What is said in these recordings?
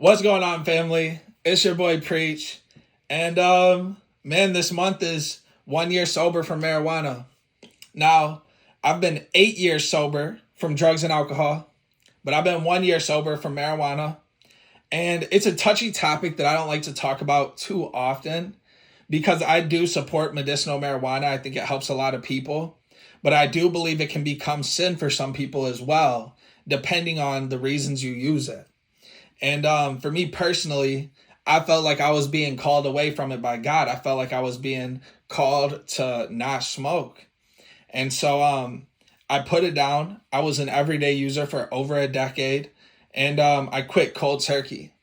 What's going on, family? It's your boy Preach. And man, this month is 1 year sober from marijuana. Now, I've been 8 years sober from drugs and alcohol, but I've been 1 year sober from marijuana. And it's a touchy topic that I don't like to talk about too often because I do support medicinal marijuana. I think it helps a lot of people, but I do believe it can become sin for some people as well, depending on the reasons you use it. And for me personally, I felt like I was being called away from it by God. I felt like I was being called to not smoke. And so I put it down. I was an everyday user for over a decade. And I quit cold turkey.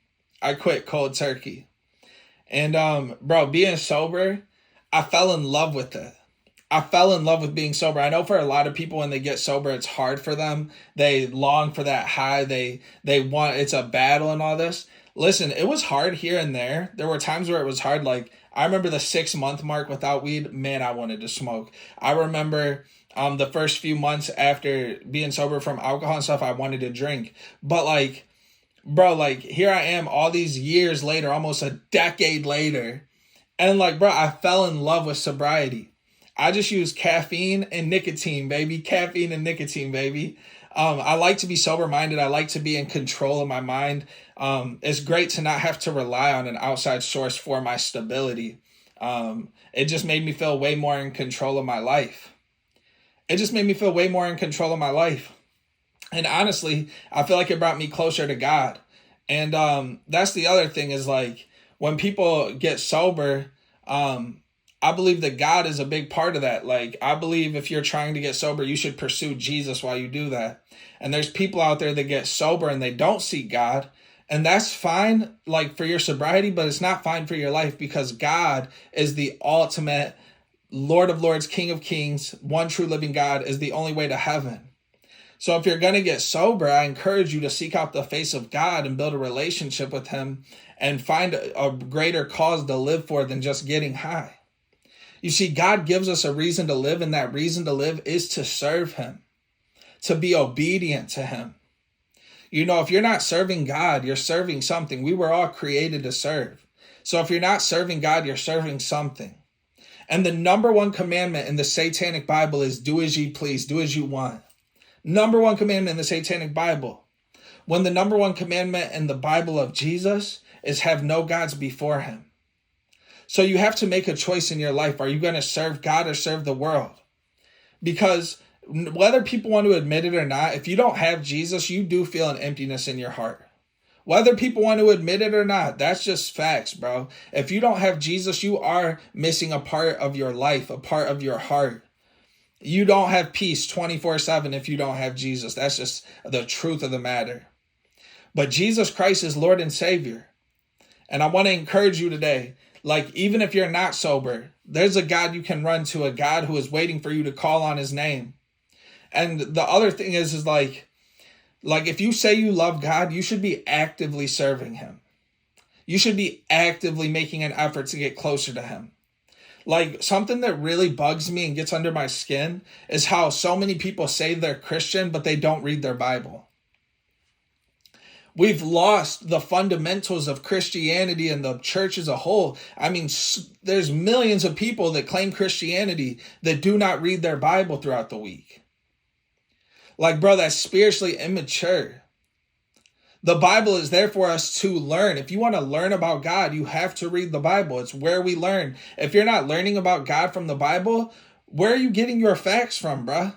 And bro, being sober, I fell in love with it. I fell in love with being sober. I know for a lot of people when they get sober, it's hard for them. They long for that high. They want, it's a battle and all this. Listen, it was hard here and there. There were times where it was hard. Like I remember the 6 month mark without weed, man, I wanted to smoke. I remember the first few months after being sober from alcohol and stuff, I wanted to drink. But like, bro, like here I am all these years later, almost a decade later. And like, bro, I fell in love with sobriety. I just use caffeine and nicotine, baby. Caffeine and nicotine, baby. I like to be sober-minded. I like to be in control of my mind. It's great to not have to rely on an outside source for my stability. It just made me feel way more in control of my life. And honestly, I feel like it brought me closer to God. And that's the other thing is like when people get sober, I believe that God is a big part of that. Like, I believe if you're trying to get sober, you should pursue Jesus while you do that. And there's people out there that get sober and they don't seek God. And that's fine, like, for your sobriety, but it's not fine for your life because God is the ultimate Lord of Lords, King of Kings, one true living God is the only way to heaven. So if you're going to get sober, I encourage you to seek out the face of God and build a relationship with him and find a greater cause to live for than just getting high. You see, God gives us a reason to live, and that reason to live is to serve him, to be obedient to him. You know, if you're not serving God, you're serving something. We were all created to serve. So if you're not serving God, you're serving something. And the number one commandment in the Satanic Bible is do as ye please, do as you want. Number one commandment in the Satanic Bible. When the number one commandment in the Bible of Jesus is have no gods before him. So you have to make a choice in your life. Are you going to serve God or serve the world? Because whether people want to admit it or not, if you don't have Jesus, you do feel an emptiness in your heart. Whether people want to admit it or not, that's just facts, bro. If you don't have Jesus, you are missing a part of your life, a part of your heart. You don't have peace 24/7 if you don't have Jesus. That's just the truth of the matter. But Jesus Christ is Lord and Savior. And I want to encourage you today. Like, even if you're not sober, there's a God you can run to, a God who is waiting for you to call on his name. And the other thing is like if you say you love God, you should be actively serving him. You should be actively making an effort to get closer to him. Like, something that really bugs me and gets under my skin is how so many people say they're Christian, but they don't read their Bible. We've lost the fundamentals of Christianity and the church as a whole. I mean, there's millions of people that claim Christianity that do not read their Bible throughout the week. Like, bro, that's spiritually immature. The Bible is there for us to learn. If you want to learn about God, you have to read the Bible. It's where we learn. If you're not learning about God from the Bible, where are you getting your facts from, bro?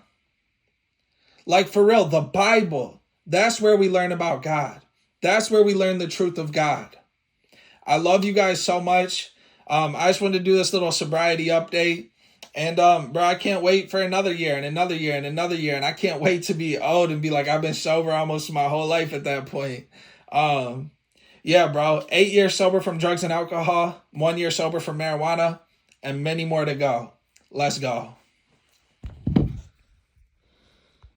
Like, for real, the Bible, that's where we learn about God. That's where we learn the truth of God. I love you guys so much. I just wanted to do this little sobriety update. And bro, I can't wait for another year and another year and another year. And I can't wait to be old and be like, I've been sober almost my whole life at that point. Yeah, bro. 8 years sober from drugs and alcohol. 1 year sober from marijuana. And many more to go. Let's go.